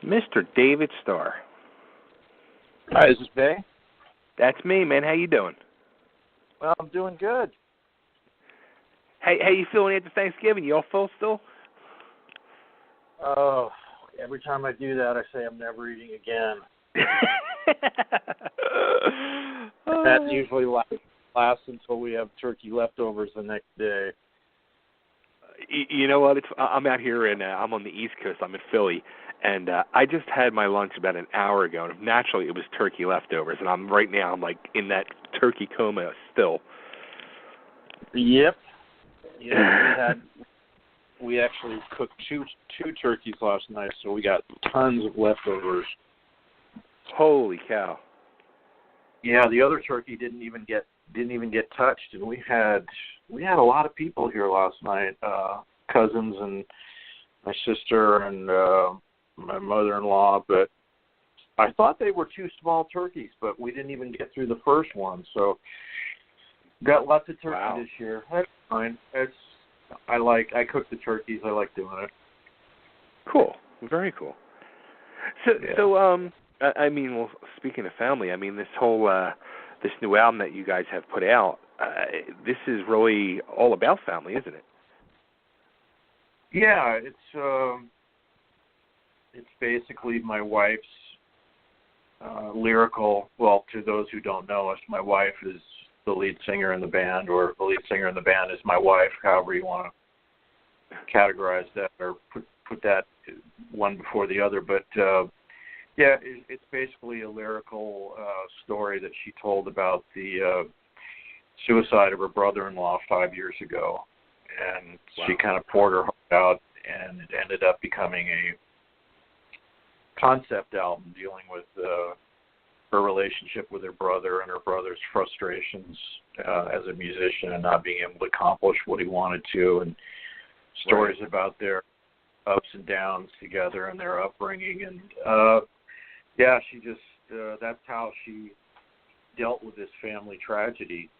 Mr. David Starr. Hi, is this Bay? That's me, man. How you doing? Well, I'm doing good. Hey, how you feeling after Thanksgiving? You all full still? Oh, every time I do that, I say I'm never eating again. That usually lasts until we have turkey leftovers the next day. You know what? I'm out here and I'm on the East Coast. I'm in Philly, and I just had my lunch about an hour ago. And naturally, it was turkey leftovers, and I'm like in that turkey coma still. Yep. Yeah, we actually cooked two turkeys last night, so we got tons of leftovers. Holy cow! Yeah, the other turkey didn't even get touched, and we had a lot of people here last night, cousins and my sister and my mother-in-law. But I thought they were two small turkeys, but we didn't even get through the first one, so got lots of turkey this year. That's fine. I cook the turkeys. I like doing it. Cool. Very cool. I mean, well, speaking of family, I mean, this whole this new album that you guys have put out, this is really all about family, isn't it? Yeah, it's basically my wife's lyrical. Well, to those who don't know us, my wife is the lead singer in the band, or the lead singer in the band is my wife, however you want to categorize that or put that one before the other. But yeah, it's basically a lyrical story that she told about the suicide of her brother-in-law 5 years ago. And she kind of poured her heart out, and it ended up becoming a concept album dealing with her relationship with her brother and her brother's frustrations as a musician and not being able to accomplish what he wanted to, and stories about their ups and downs together and their upbringing. And yeah, she just that's how she dealt with this family tragedy.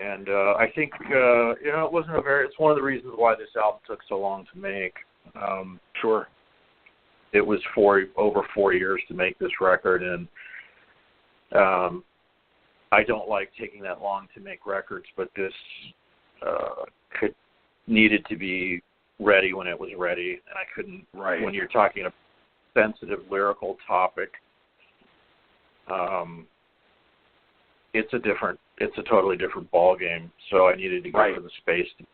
And I think it wasn't it's one of the reasons why this album took so long to make. Sure. It was over 4 years to make this record, and I don't like taking that long to make records, but this needed to be ready when it was ready, and I couldn't. When you're talking about a sensitive lyrical topic, it's a totally different ball game. So I needed to give her the space to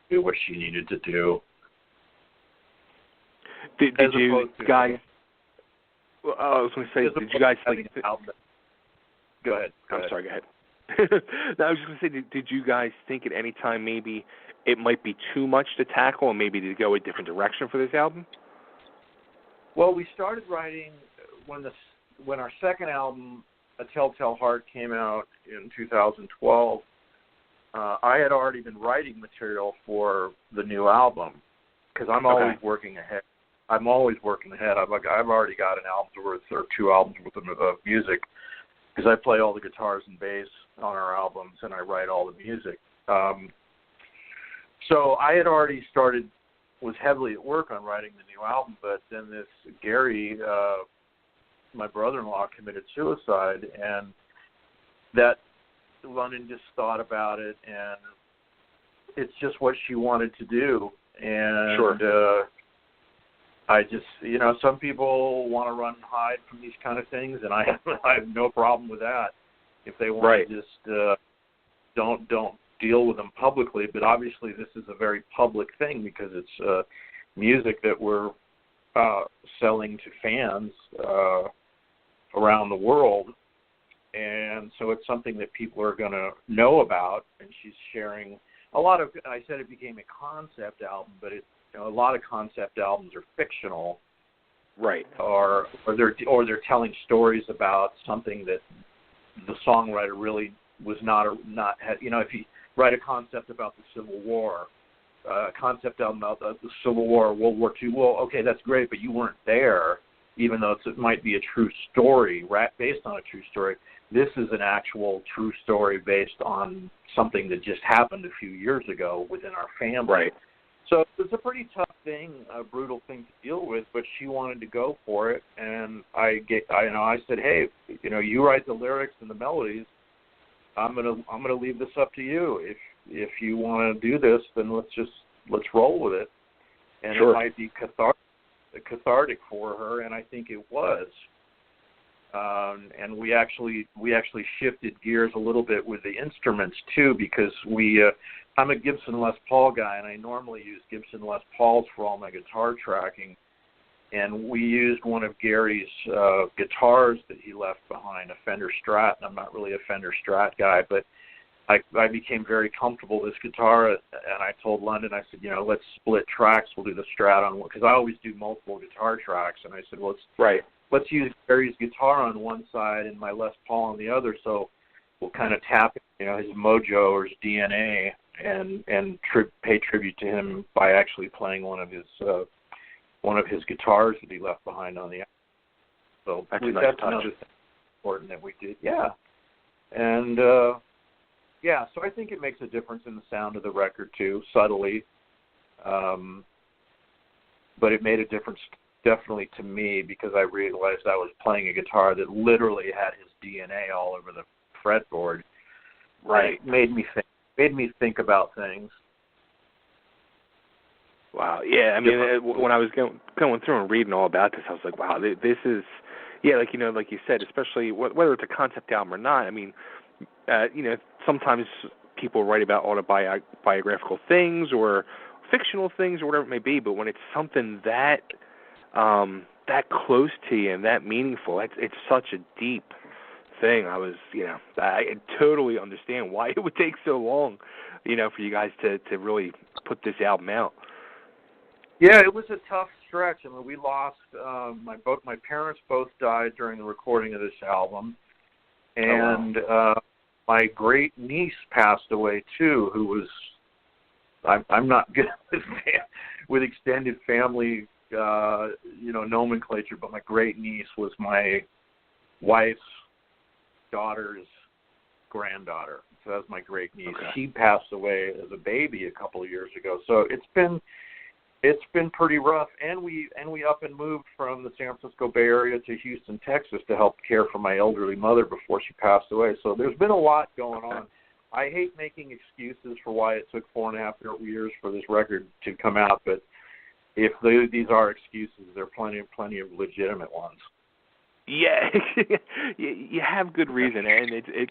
do what she needed to do. Did you guys? Well, I was going to say, did you guys think? Go ahead. I'm sorry. Go ahead. No, I was just going to say, did you guys think at any time maybe it might be too much to tackle, and maybe to go a different direction for this album? Well, we started writing when our second album, A Telltale Heart, came out in 2012. I had already been writing material for the new album because I'm always working ahead. I've already got an album's worth or two albums worth of music because I play all the guitars and bass on our albums and I write all the music. So I had already was heavily at work on writing the new album, but then this Gary, my brother-in-law, committed suicide, and that London just thought about it, and it's just what she wanted to do. And I just, some people want to run and hide from these kind of things, and I have no problem with that. If they want to just don't deal with them publicly, but obviously this is a very public thing because it's music that we're selling to fans around the world, and so it's something that people are going to know about, and she's sharing a lot of. I said it became a concept album, but a lot of concept albums are fictional, or they're telling stories about something that the songwriter really was not had. If you write a concept about the Civil War, a concept album about the Civil War or World War II, well, okay, that's great, but you weren't there, even though it might be a true story, based on a true story. This is an actual true story based on something that just happened a few years ago within our family. So it was a pretty tough thing, a brutal thing to deal with, but she wanted to go for it, and I said, hey, you write the lyrics and the melodies. I'm gonna leave this up to you. If you want to do this, then let's roll with it. And Sure. It might be cathartic for her, and I think it was. And we actually shifted gears a little bit with the instruments too, because I'm a Gibson Les Paul guy, and I normally use Gibson Les Pauls for all my guitar tracking. And we used one of Gary's guitars that he left behind, a Fender Strat. And I'm not really a Fender Strat guy, but I became very comfortable with this guitar, and I told London, I said, let's split tracks. We'll do the Strat on one, because I always do multiple guitar tracks. And I said, well, let's use Gary's guitar on one side and my Les Paul on the other, so we'll kind of tap his mojo or his DNA and pay tribute to him by actually playing one of his guitars that he left behind on the album. So that's a nice touch. Another thing important that we did. Yeah. And so I think it makes a difference in the sound of the record too, subtly. But it made a difference definitely to me, because I realized I was playing a guitar that literally had his DNA all over the fretboard. Right. It made me think about things. Wow. Yeah. I mean, when I was going through and reading all about this, I was like, wow, this is, like you said, especially whether it's a concept album or not. I mean, sometimes people write about autobiographical things or fictional things or whatever it may be, but when it's something that close to you and that meaningful, it's such a deep thing. I totally understand why it would take so long, for you guys to really put this album out. Yeah, it was a tough stretch. I mean, we lost my parents both died during the recording of this album, and my great niece passed away too, who was I'm not good with extended family nomenclature, but my great niece was my wife's daughter's granddaughter. So that's my great niece. Okay. She passed away as a baby a couple of years ago. So it's been pretty rough, and we up and moved from the San Francisco Bay Area to Houston, Texas, to help care for my elderly mother before she passed away. So there's been a lot going on. I hate making excuses for why it took 4.5 years for this record to come out, but if these are excuses, there are plenty of legitimate ones. Yeah, you have good reason, and it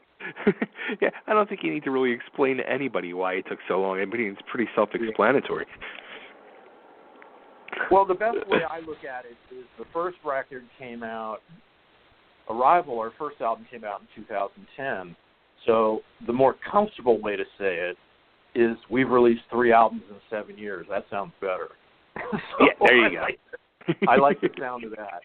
I don't think you need to really explain to anybody why it took so long. I mean, it's pretty self-explanatory. Well, the best way I look at it is the first record came out, Arrival, our first album came out in 2010. So the more comfortable way to say it is we've released 3 albums in 7 years. That sounds better. There you go. I like the sound of that.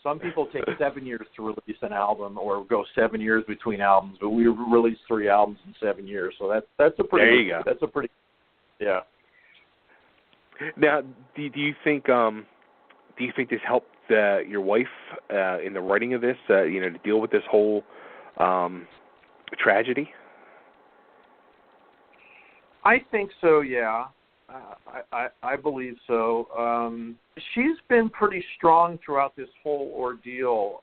Some people take 7 years to release an album or go 7 years between albums, but we released 3 albums in 7 years. So that's a pretty. There you go. That's a pretty. Yeah. Now, do you think this helped your wife in the writing of this? To deal with this whole tragedy. I think so. Yeah, I believe so. She's been pretty strong throughout this whole ordeal.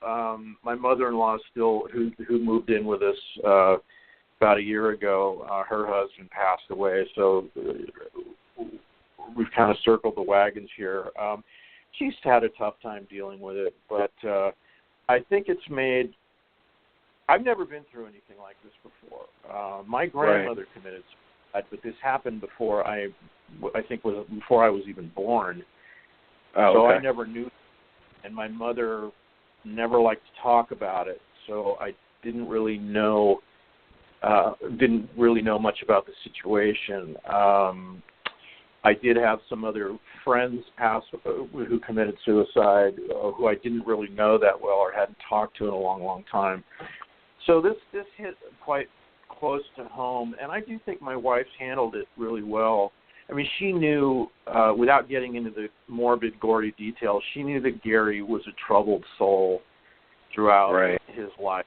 My mother-in-law who moved in with us about a year ago. Her husband passed away, so we've kind of circled the wagons here. She's had a tough time dealing with it, but I think it's made. I've never been through anything like this before. My grandmother committed suicide, but this happened before I think was before I was even born. So I never knew, and my mother never liked to talk about it. So I didn't really know much about the situation. I did have some other friends pass who committed suicide who I didn't really know that well or hadn't talked to in a long, long time. So this hit quite close to home, and I do think my wife's handled it really well. I mean, she knew, without getting into the morbid, gory details, she knew that Gary was a troubled soul throughout his life.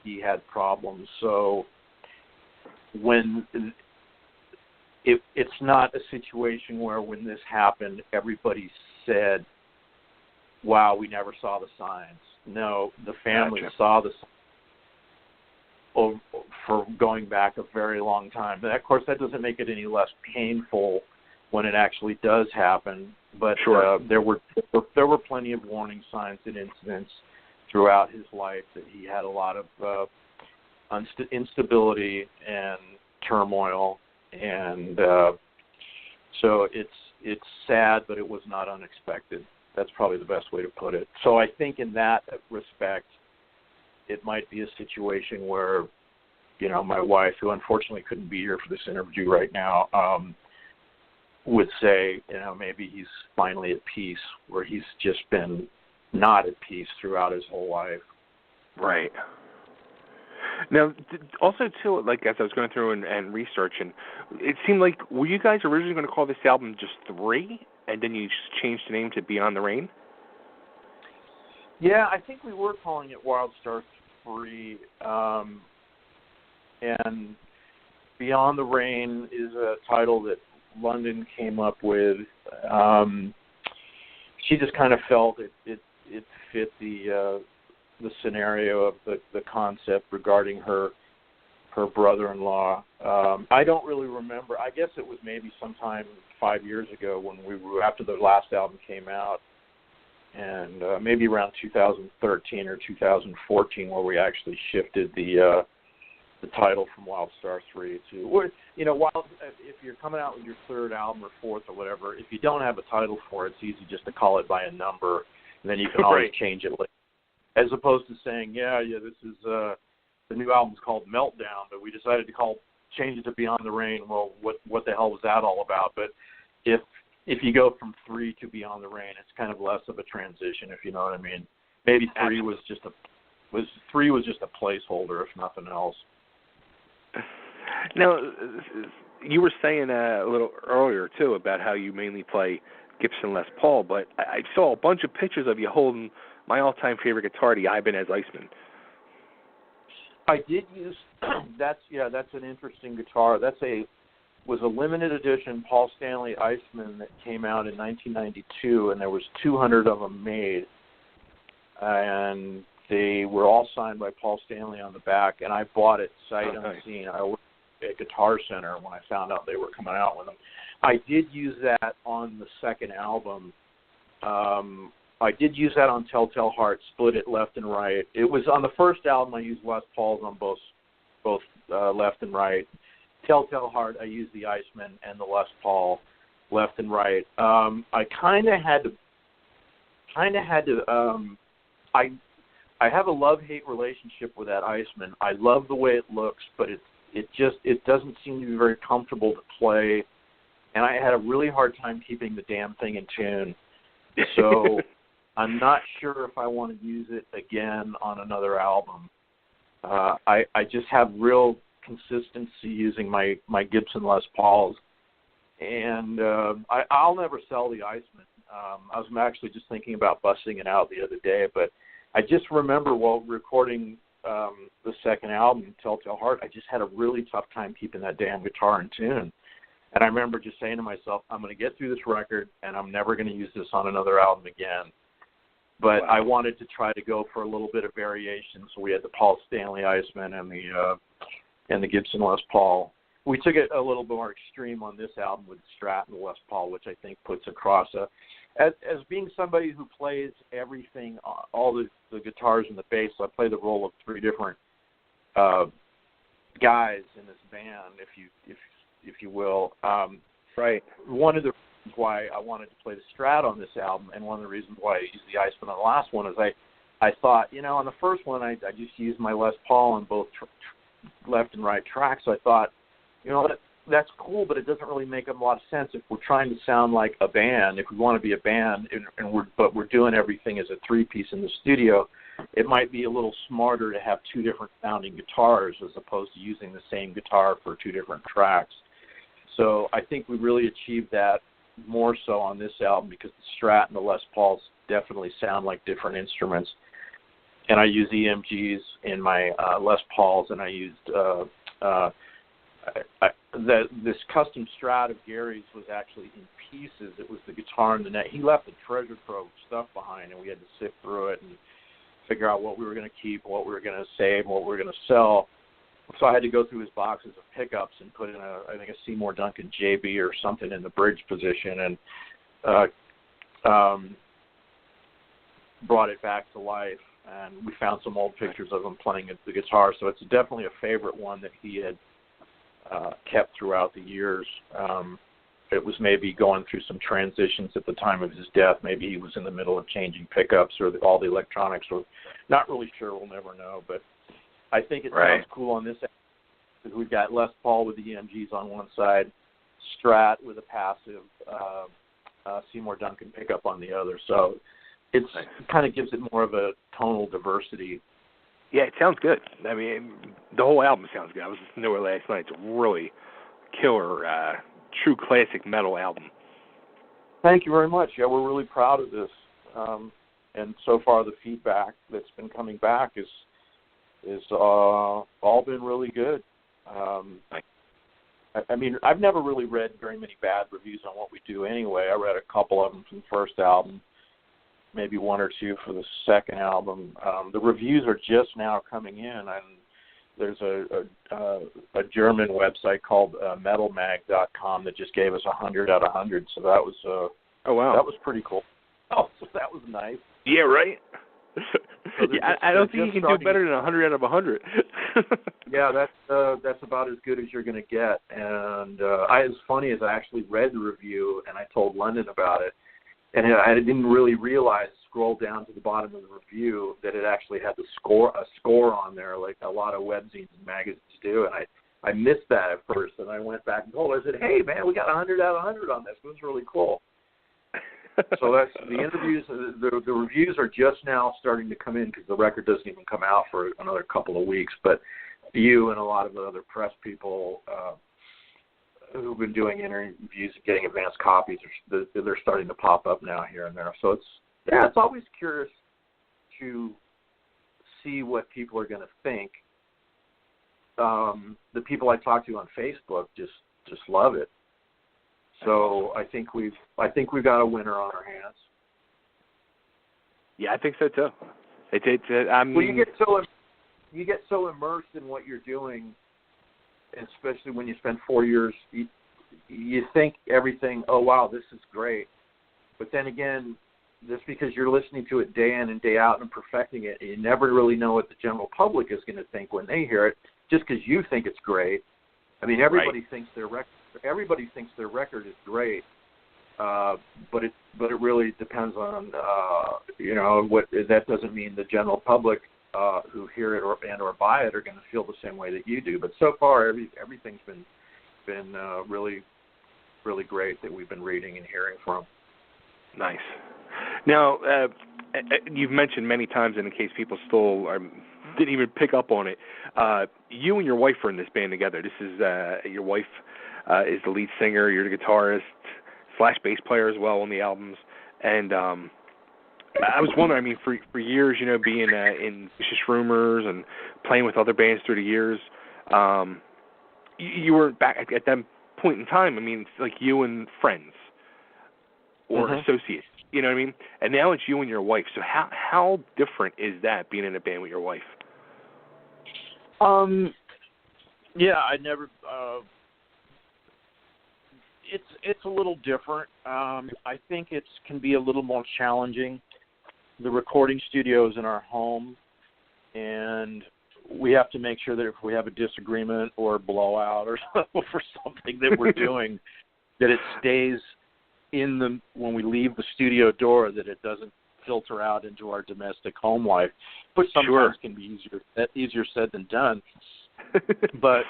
He had problems. So when it's not a situation where when this happened, everybody said, wow, we never saw the signs. No, the family saw the signs for going back a very long time. But of course, that doesn't make it any less painful when it actually does happen. But there were plenty of warning signs and incidents throughout his life that he had a lot of instability and turmoil, and so it's sad, but it was not unexpected. That's probably the best way to put it. So I think in that respect, it might be a situation where, my wife, who unfortunately couldn't be here for this interview right now, would say, maybe he's finally at peace, where he's just been not at peace throughout his whole life. Right. Now, also, too, like as I was going through and researching, it seemed like, were you guys originally going to call this album just 3, and then you just changed the name to Beyond the Rain? Yeah, I think we were calling it Wildstarr 3, and Beyond the Rain is a title that London came up with. She just kind of felt it fit the scenario of the concept regarding her brother-in-law. I don't really remember. I guess it was maybe sometime 5 years ago when after the last album came out, and maybe around 2013 or 2014, where we actually shifted the title from Wildstarr 3 to, if you're coming out with your third album or fourth or whatever, if you don't have a title for it, it's easy just to call it by a number, and then you can always change it later. As opposed to saying, this is the new album's called Meltdown, but we decided to change it to Beyond the Rain. Well, what the hell was that all about? But if you go from 3 to Beyond the Rain, it's kind of less of a transition, if you know what I mean. Maybe 3 was just a placeholder, if nothing else. Now, you were saying a little earlier too about how you mainly play Gibson Les Paul, but I saw a bunch of pictures of you holding my all-time favorite guitar, the Ibanez Iceman. I did use that's an interesting guitar. Was a limited edition Paul Stanley Iceman that came out in 1992, and there was 200 of them made, and they were all signed by Paul Stanley on the back. And I bought it sight unseen. I worked at Guitar Center when I found out they were coming out with them. I did use that on the second album. I did use that on Telltale Heart, split it left and right. It was on the first album I used Les Pauls on both left and right. Telltale Heart, I used the Iceman and the Les Paul left and right. I kind of had to. I have a love-hate relationship with that Iceman. I love the way it looks, but it doesn't seem to be very comfortable to play, and I had a really hard time keeping the damn thing in tune. So I'm not sure if I want to use it again on another album. I just have real consistency using my Gibson Les Pauls, and I'll never sell the Iceman. I was actually just thinking about busting it out the other day, but I just remember while recording the second album, Telltale Heart, I just had a really tough time keeping that damn guitar in tune. And I remember just saying to myself, I'm going to get through this record, and I'm never going to use this on another album again. But wow. I wanted to try to go for a little bit of variation, so we had the Paul Stanley Iceman and the Gibson Les Paul. We took it a little more extreme on this album with the Strat and the Les Paul, which I think puts across as being somebody who plays everything, all the guitars and the bass. So I play the role of 3 different guys in this band, if you will. Right. One of the reasons why I wanted to play the Strat on this album, and one of the reasons why I used the Iceman on the last one, is I thought, on the first one I just used my Les Paul on both left and right tracks. So I thought, that's cool, but it doesn't really make a lot of sense if we're trying to sound like a band. If we want to be a band, but we're doing everything as a 3-piece in the studio, it might be a little smarter to have 2 different sounding guitars as opposed to using the same guitar for 2 different tracks. So I think we really achieved that more so on this album because the Strat and the Les Pauls definitely sound like different instruments. And I use EMGs in my Les Pauls, and I used this custom Strat of Gary's was actually in pieces. It was the guitar and the neck. He left the treasure trove of stuff behind, and we had to sift through it and figure out what we were going to keep, what we were going to save, what we were going to sell. So I had to go through his boxes of pickups and put in I think a Seymour Duncan JB or something in the bridge position, and brought it back to life. And we found some old pictures of him playing the guitar. So it's definitely a favorite one that he had kept throughout the years. It was maybe going through some transitions at the time of his death. Maybe he was in the middle of changing pickups or all the electronics. Or not really sure. We'll never know. But I think it sounds cool on this end because we've got Les Paul with the EMGs on one side, Strat with a passive Seymour Duncan pickup on the other. So it kind of gives it more of a tonal diversity. Yeah, it sounds good. I mean, the whole album sounds good. I was listening to it last night. It's a really killer, true classic metal album. Thank you very much. Yeah, we're really proud of this. And so far the feedback that's been coming back is all been really good. I mean, I've never really read very many bad reviews on what we do anyway. I read a couple of them from the first album, maybe one or two for the second album. The reviews are just now coming in, and there's a German website called metalmag.com that just gave us 100 out of 100. So that was oh wow, that was pretty cool. Oh, so that was nice. Yeah, right. So yeah, I don't think you can do better than 100 out of 100. Yeah, that's about as good as you're going to get. And as funny as I actually read the review and I told London about it, and I didn't really realize, scroll down to the bottom of the review, that it actually had a score on there, like a lot of webzines and magazines do. And I missed that at first, and I went back and told her, I said, hey, man, we got 100 out of 100 on this. It was really cool. So that's the interviews. The reviews are just now starting to come in because the record doesn't even come out for another couple of weeks. But you and a lot of the other press people who've been doing interviews and getting advanced copies, they're starting to pop up now here and there. So it's always curious to see what people are going to think. The people I talk to on Facebook just love it. So I think we've got a winner on our hands. Yeah, I think so too. I mean, well, you get so immersed in what you're doing, especially when you spend 4 years. You think everything. Oh wow, this is great. But then again, just because you're listening to it day in and day out and perfecting it, you never really know what the general public is going to think when they hear it. Just because you think it's great. I mean, everybody thinks their record. Everybody thinks their record is great, but it really depends on what. That doesn't mean the general public who hear it or buy it are going to feel the same way that you do. But so far, everything's been really really great that we've been reading and hearing from. Nice. Now, you've mentioned many times, and in case people still didn't even pick up on it, you and your wife are in this band together. This is your wife. Is the lead singer, you're the guitarist / bass player as well on the albums. And I was wondering, I mean, for years, being in Vicious Rumors and playing with other bands through the years, you were back at that point in time, I mean, it's like you and friends or associates, you know what I mean? And now it's you and your wife. So how different is that, being in a band with your wife? Yeah, I never... It's a little different. I think it can be a little more challenging. The recording studio is in our home, and we have to make sure that if we have a disagreement or a blowout or something that we're doing, that it stays when we leave the studio door, that it doesn't filter out into our domestic home life, which sometimes can be easier said than done. But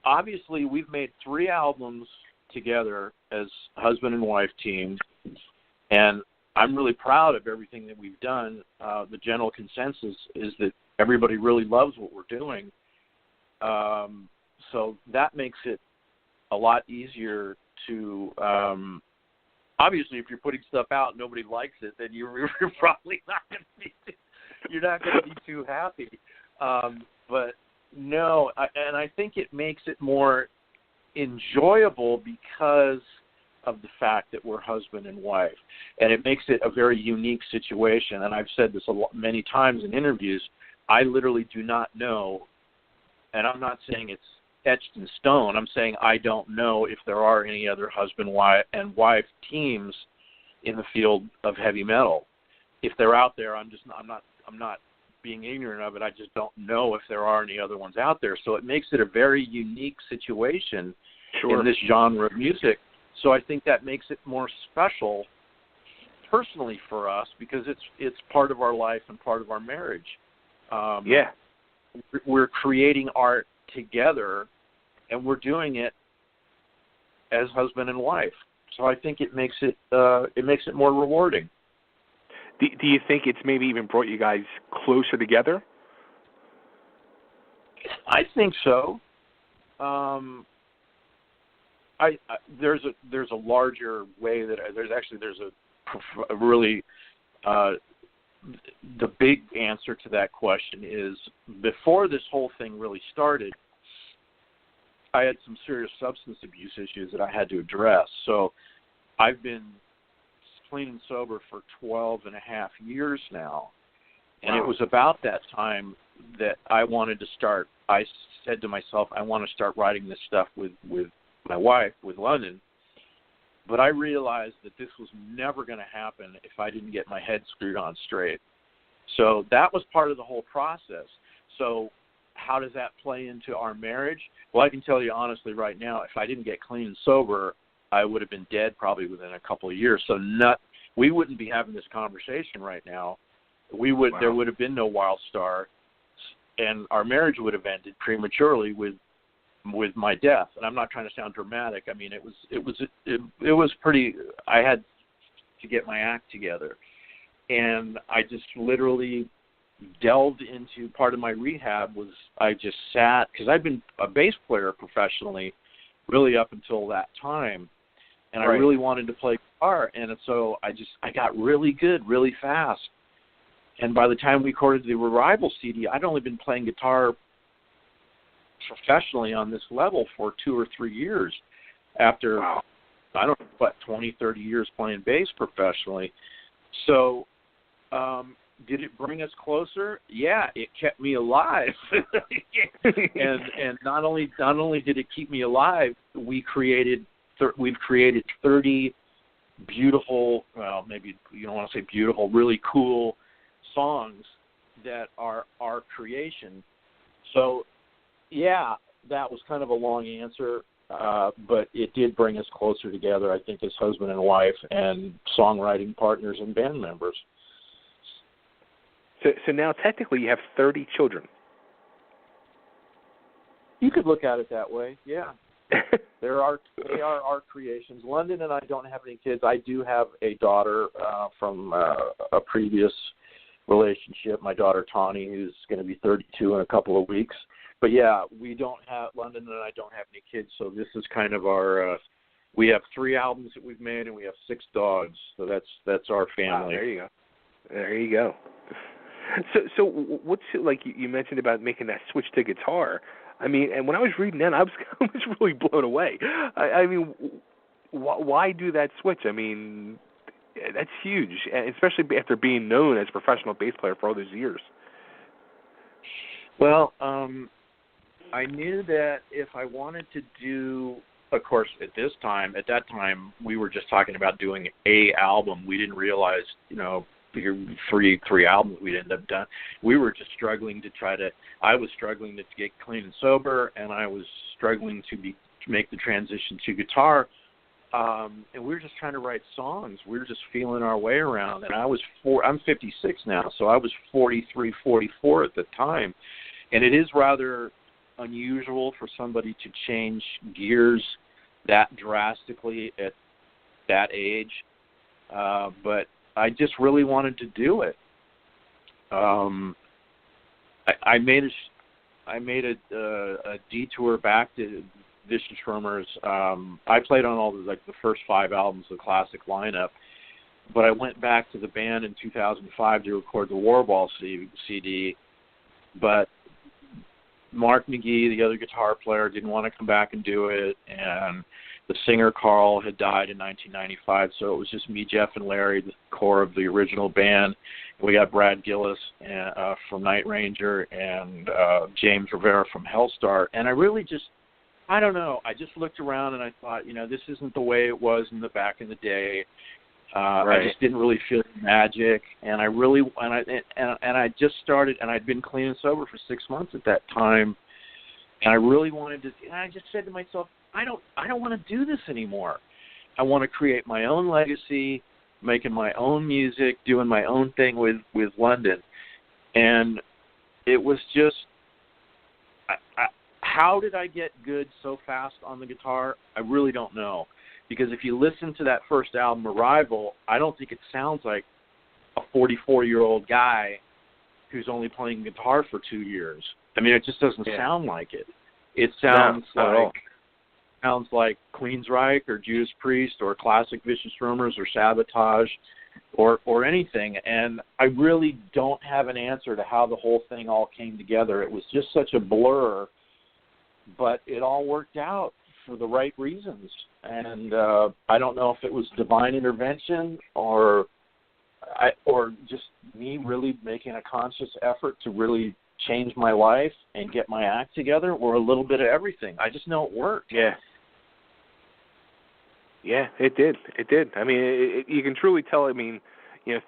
obviously, we've made 3 albums together as husband and wife team, and I'm really proud of everything that we've done. The general consensus is that everybody really loves what we're doing, so that makes it a lot easier to obviously, if you're putting stuff out and nobody likes it, then you're probably not going to be too happy. But no, I think it makes it more enjoyable because of the fact that we're husband and wife, and it makes it a very unique situation. And I've said this many times in interviews. I literally do not know, and I'm not saying it's etched in stone. I'm saying I don't know if there are any other husband and wife teams in the field of heavy metal. If they're out there, I'm not being ignorant of it. I just don't know if there are any other ones out there. So it makes it a very unique situation in this genre of music. So I think that makes it more special personally for us because it's part of our life and part of our marriage. We're creating art together, and we're doing it as husband and wife. So I think it makes it more rewarding. Do you think it's maybe even brought you guys closer together? I think so. There's a larger way that there's a really the big answer to that question is before this whole thing really started, I had some serious substance abuse issues that I had to address. So I've been clean and sober for 12 and a half years now. And It was about that time that I wanted to start. I said to myself, I want to start writing this stuff with my wife, with London. But I realized that this was never going to happen if I didn't get my head screwed on straight. So that was part of the whole process. So how does that play into our marriage? Well, I can tell you honestly right now, if I didn't get clean and sober, I would have been dead probably within a couple of years. So we wouldn't be having this conversation right now. There would have been no Wildestarr, and our marriage would have ended prematurely with my death. And I'm not trying to sound dramatic. I mean, it was pretty. I had to get my act together, and I just literally delved into part of my rehab. Was I just sat because I've been a bass player professionally, really up until that time. And I really wanted to play guitar, and so I got really good really fast. And by the time we recorded the Revival CD, I'd only been playing guitar professionally on this level for 2 or 3 years after, 20, 30 years playing bass professionally. So did it bring us closer? Yeah, it kept me alive. and not only did it keep me alive, we've created 30 beautiful, well, maybe you don't want to say beautiful, really cool songs that are our creation. So, yeah, that was kind of a long answer, but it did bring us closer together, I think, as husband and wife and songwriting partners and band members. So now technically you have 30 children. You could look at it that way, yeah. They are our creations. London and I don't have any kids. I do have a daughter from a previous relationship, my daughter Tawny, who's going to be 32 in a couple of weeks. But yeah, London and I don't have any kids, so this is kind of our. We have 3 albums that we've made, and we have 6 dogs. So that's our family. Wow, there you go. So what's like you mentioned about making that switch to guitar? I mean, and when I was reading that, I was really blown away. I mean, why do that switch? I mean, that's huge, especially after being known as a professional bass player for all those years. Well, I knew that if I wanted to do, of course, at that time, we were just talking about doing a album. We didn't realize, three albums we'd end up done. We were just struggling I was struggling to get clean and sober, and I was struggling to make the transition to guitar. And we were just trying to write songs. We were just feeling our way around. And I'm 56 now, so I was 43, 44 at the time. And it is rather unusual for somebody to change gears that drastically at that age. But I just really wanted to do it. I made a detour back to Vicious Tremors. I played on all the first 5 albums of the classic lineup, but I went back to the band in 2005 to record the Warball CD. But Mark McGee, the other guitar player, didn't want to come back and do it, and the singer Carl had died in 1995, so it was just me, Jeff, and Larry, the core of the original band. We got Brad Gillis from Night Ranger and James Rivera from Hellstar, and I don't know, I just looked around and I thought, this isn't the way it was back in the day. Right. I just didn't really feel the magic, and I just started, and I'd been clean and sober for 6 months at that time, and I really wanted to. And I just said to myself, I don't want to do this anymore. I want to create my own legacy, making my own music, doing my own thing with London, and it was just. How did I get good so fast on the guitar? I really don't know. Because if you listen to that first album, Arrival, I don't think it sounds like a 44-year-old guy who's only playing guitar for 2 years. I mean, it just doesn't sound like it. It sounds like Queensryche or Judas Priest or classic Vicious Rumors or Sabotage or anything. And I really don't have an answer to how the whole thing all came together. It was just such a blur, but it all worked out for the right reasons. And I don't know if it was divine intervention or just me really making a conscious effort to really change my life and get my act together, or a little bit of everything. I just know it worked. Yeah. Yeah, it did. It did. I mean, you can truly tell. I mean,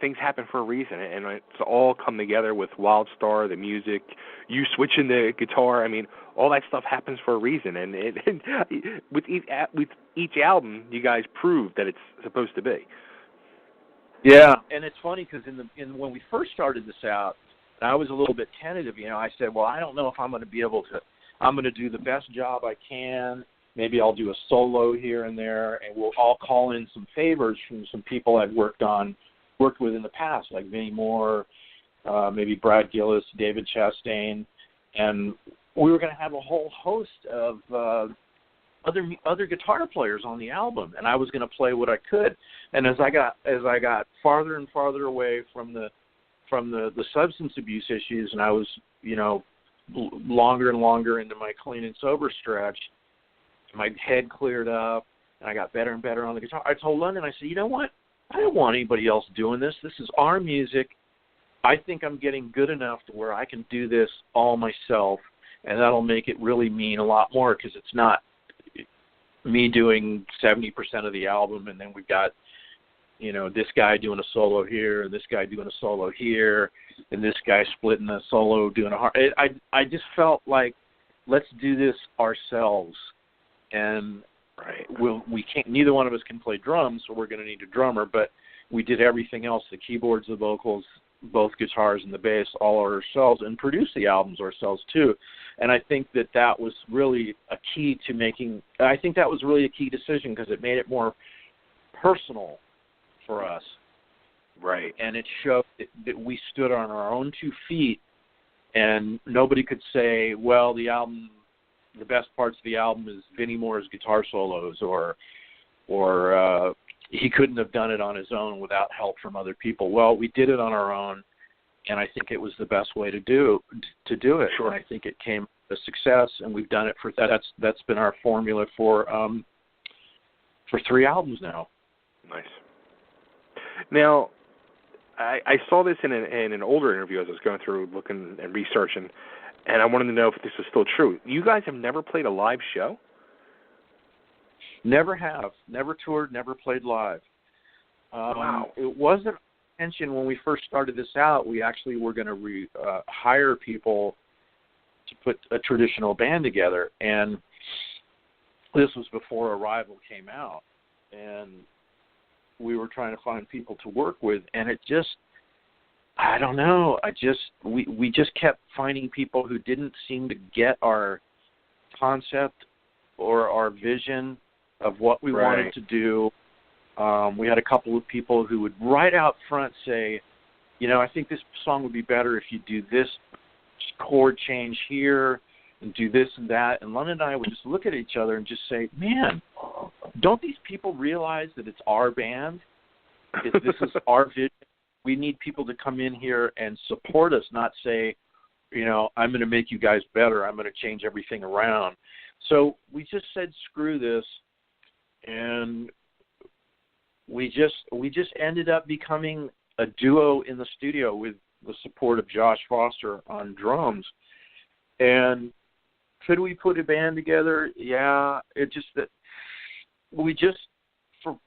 things happen for a reason, and it's all come together with Wildstarr, the music, you switching the guitar. I mean, all that stuff happens for a reason, and with each album, you guys proved that it's supposed to be. Yeah, and it's funny because when we first started this out, I was a little bit tentative. I said, well, I don't know if I'm going to be able to. I'm going to do the best job I can. Maybe I'll do a solo here and there, and we'll all call in some favors from some people I've worked with in the past, like Vinnie Moore, maybe Brad Gillis, David Chastain, and we were going to have a whole host of other guitar players on the album, and I was going to play what I could. And as I got farther and farther away from the substance abuse issues, and I was longer and longer into my clean and sober stretch, my head cleared up, and I got better and better on the guitar. I told London, I said, you know what? I don't want anybody else doing this. This is our music. I think I'm getting good enough to where I can do this all myself, and that'll make it really mean a lot more, because it's not me doing 70% of the album, and then we've got, this guy doing a solo here, and this guy doing a solo here, and this guy splitting a solo doing a hard. I just felt like, let's do this ourselves, and right. We can't. Neither one of us can play drums, so we're going to need a drummer. But we did everything else: the keyboards, the vocals, both guitars, and the bass, all ourselves, and produced the albums ourselves too. And I think that was really a key to making. I think that was really a key decision, because it made it more personal for us. Right. And it showed that we stood on our own 2 feet, and nobody could say, well, the best parts of the album is Vinnie Moore's guitar solos, or he couldn't have done it on his own without help from other people. Well, we did it on our own, and I think it was the best way to do it. Sure. And I think it came a success, and we've done it for that's been our formula for 3 albums now. Nice. Now, I saw this in an older interview as I was going through looking and researching, and I wanted to know if this was still true. You guys have never played a live show? Never have. Never toured, never played live. Wow. It wasn't intention when we first started this out. We actually were going to hire people to put a traditional band together, and this was before Arrival came out, and we were trying to find people to work with, and it just, I don't know, we just kept finding people who didn't seem to get our concept or our vision of what we wanted to do. We had a couple of people who would right out front say, I think this song would be better if you do this chord change here and do this and that. And London and I would just look at each other and just say, man, don't these people realize that it's our band? This is our vision. We need people to come in here and support us, not say, I'm going to make you guys better. I'm going to change everything around. So we just said, screw this. And we just ended up becoming a duo in the studio with the support of Josh Foster on drums. And could we put a band together? Yeah. It just that we just,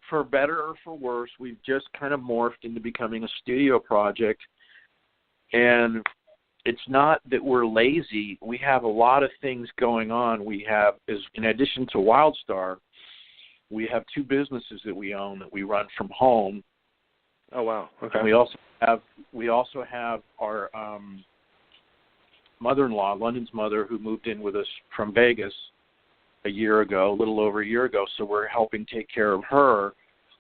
for better or for worse, we've just kind of morphed into becoming a studio project. And it's not that we're lazy. We have a lot of things going on. We have, in addition to Wildstarr, we have 2 businesses that we own that we run from home. Oh wow! Okay. And we also have our mother-in-law, London's mother, who moved in with us from Vegas a little over a year ago. So we're helping take care of her.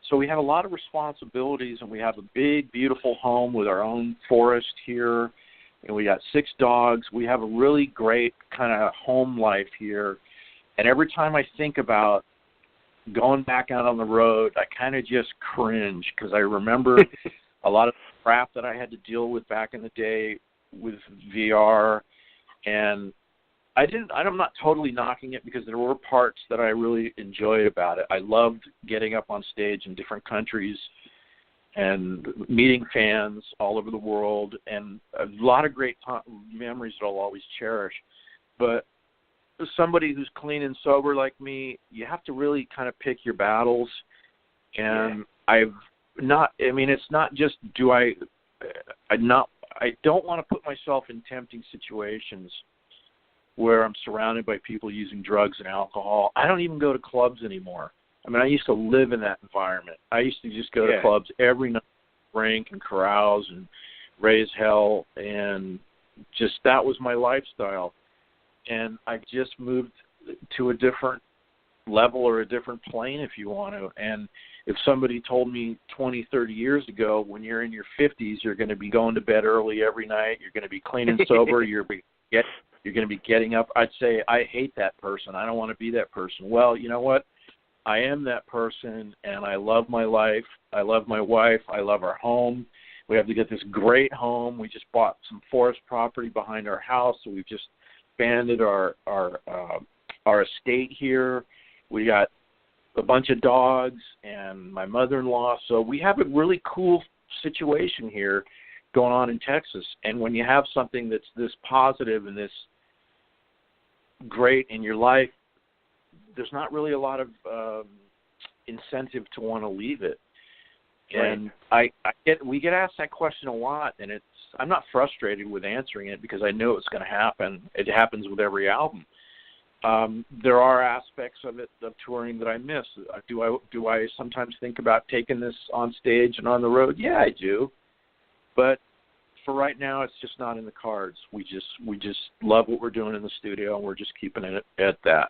So we have a lot of responsibilities, and we have a big, beautiful home with our own forest here, and we got 6 dogs. We have a really great kind of home life here. And every time I think about going back out on the road, I kind of just cringe because I remember a lot of crap that I had to deal with back in the day with VR, and I'm not totally knocking it because there were parts that I really enjoyed about it. I loved getting up on stage in different countries and meeting fans all over the world, and a lot of great memories that I'll always cherish. But as somebody who's clean and sober like me, you have to really kind of pick your battles. And it's not just I don't want to put myself in tempting situations where I'm surrounded by people using drugs and alcohol. I don't even go to clubs anymore. I mean, I used to live in that environment. I used to just go to clubs every night, drink and carouse and raise hell, and just that was my lifestyle. And I just moved to a different level or a different plane, if you want to. And if somebody told me 20, 30 years ago, when you're in your 50s, you're going to be going to bed early every night, you're going to be clean and sober, you're going to be getting up, I'd say, I hate that person. I don't want to be that person. Well, you know what? I am that person, and I love my life. I love my wife. I love our home. We have to get this great home. We just bought some forest property behind our house, so we've just expanded our estate here. We got a bunch of dogs and my mother-in-law, so we have a really cool situation here going on in Texas. And when you have something that's this positive and this great in your life, there's not really a lot of incentive to want to leave it. And we get asked that question a lot, and I'm not frustrated with answering it because I know it's going to happen. It happens with every album. There are aspects of touring that I miss. Do I sometimes think about taking this on stage and on the road? Yeah, I do. But for right now, it's just not in the cards. We just love what we're doing in the studio, and we're just keeping it at that.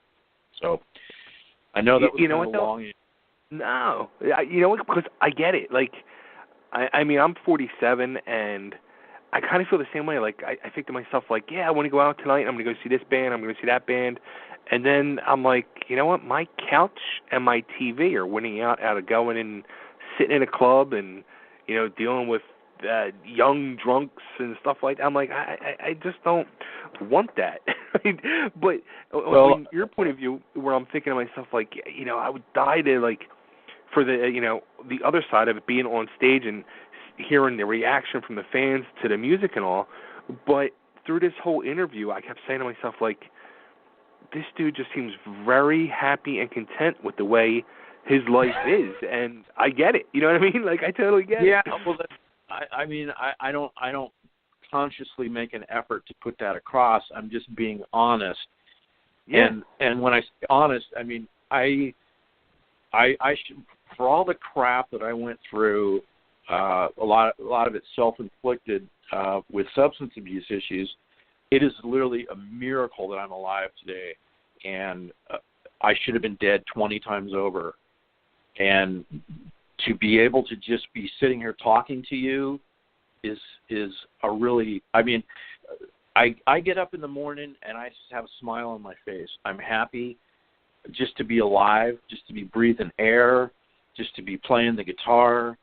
So I know that was kind of long. No, because I get it. Like, I mean, I'm 47, and I kind of feel the same way. Like, I think to myself, like, yeah, I want to go out tonight. I'm going to go see this band. I'm going to see that band. And then I'm like, you know what? My couch and my TV are winning out of going and sitting in a club and, dealing with young drunks and stuff like that. I'm like, I just don't want that. But from your point of view, where I'm thinking to myself, like, I would die to, like, for the, the other side of it, being on stage and hearing the reaction from the fans to the music and all. But through this whole interview, I kept saying to myself, like, this dude just seems very happy and content with the way his life is, and I get it. You know what I mean? Like, I totally get it. Yeah, well, I mean, I don't consciously make an effort to put that across. I'm just being honest. Yeah. And when I say honest, I mean, I should, for all the crap that I went through, a lot of it self-inflicted with substance abuse issues. It is literally a miracle that I'm alive today, and I should have been dead 20 times over. And to be able to just be sitting here talking to you is a really, I mean, I get up in the morning and I just have a smile on my face. I'm happy just to be alive, just to be breathing air, just to be playing the guitar,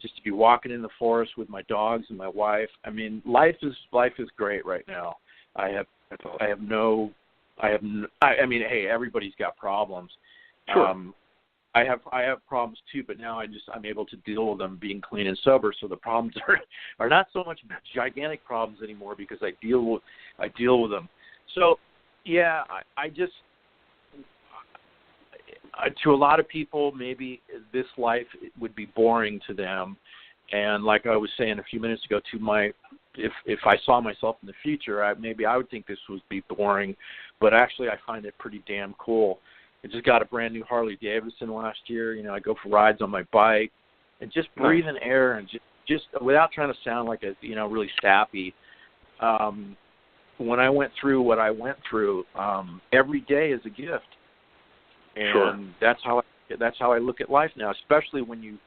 just to be walking in the forest with my dogs and my wife. I mean, life is great right now. I have That's awesome. I mean, hey, everybody's got problems. Sure. I have problems too, but now I'm able to deal with them being clean and sober. So the problems are not so much gigantic problems anymore because I deal with them. So yeah, to a lot of people, maybe this life would be boring to them. And like I was saying a few minutes ago, if I saw myself in the future, maybe I would think this would be boring, but actually I find it pretty damn cool. I just got a brand new Harley Davidson last year. You know, I go for rides on my bike and just breathing air and just without trying to sound like really sappy. When I went through what I went through, every day is a gift, and sure. that's how I look at life now. Especially when you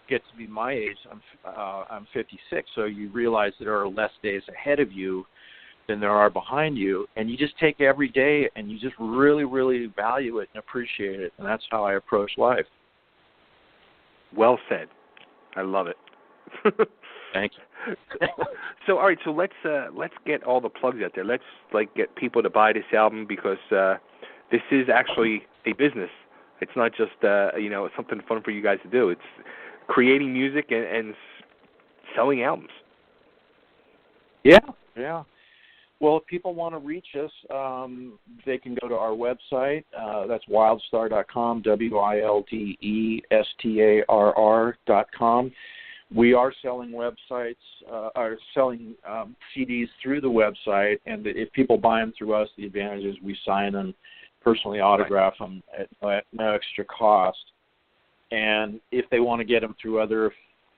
get to be my age, I'm 56, so you realize there are less days ahead of you than there are behind you, and you just take every day and you just really, really value it and appreciate it, and that's how I approach life. Well said. I love it. Thank you. So, all right, so let's get all the plugs out there. Let's get people to buy this album because this is actually a business. It's not just something fun for you guys to do. It's creating music and selling albums. Yeah. Well, if people want to reach us, they can go to our website. That's wildestarr.com, WILDESTARR.com. We are selling CDs through the website, and if people buy them through us, the advantage is we sign them, personally autograph them at no extra cost. And if they want to get them through other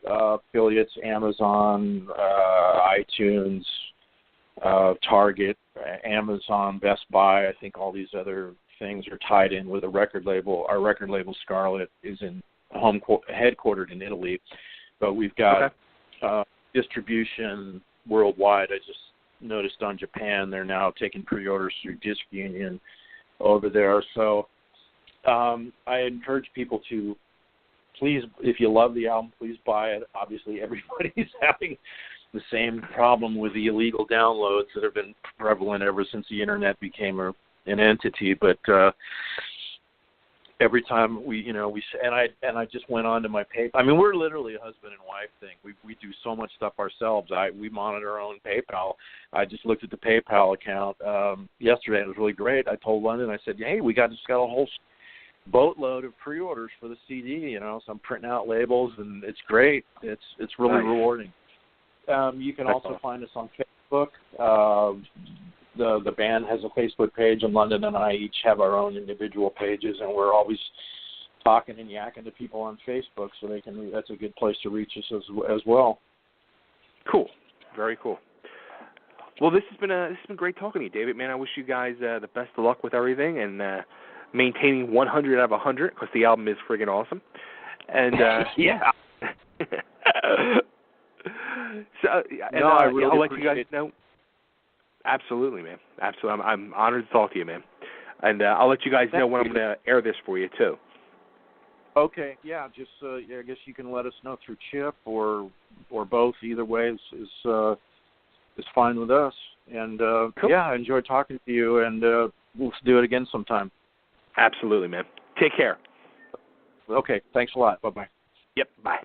affiliates, Amazon, iTunes, Target, Amazon, Best Buy, I think all these other things are tied in with a record label. Our record label, Scarlet, is headquartered in Italy, but we've got distribution worldwide. I just noticed on Japan they're now taking pre-orders through Disc Union over there. So I encourage people to please, if you love the album, please buy it. Obviously, everybody's having the same problem with the illegal downloads that have been prevalent ever since the internet became an entity. But every time I just went on to my PayPal. I mean, we're literally a husband and wife thing. We do so much stuff ourselves. We monitor our own PayPal. I just looked at the PayPal account yesterday. It was really great. I told London, I said, hey, we just got a whole boatload of pre-orders for the CD. So I'm printing out labels, and it's great. It's really rewarding. You can also find us on Facebook. The band has a Facebook page, and London and I each have our own individual pages, and we're always talking and yakking to people on Facebook, so that's a good place to reach us as well. Cool, very cool. Well, this has been great talking to you, David. Man, I wish you guys the best of luck with everything and maintaining 100 out of 100 because the album is friggin' awesome. And yeah. So, I really I'll let you guys know. Absolutely, man. Absolutely. I'm honored to talk to you, man. And I'll let you guys know when I'm going to air this for you, too. Okay, yeah. Just I guess you can let us know through Chip or both. Either way is fine with us. And cool. Yeah, I enjoyed talking to you, and we'll do it again sometime. Absolutely, man. Take care. Okay, thanks a lot. Bye-bye. Yep, bye.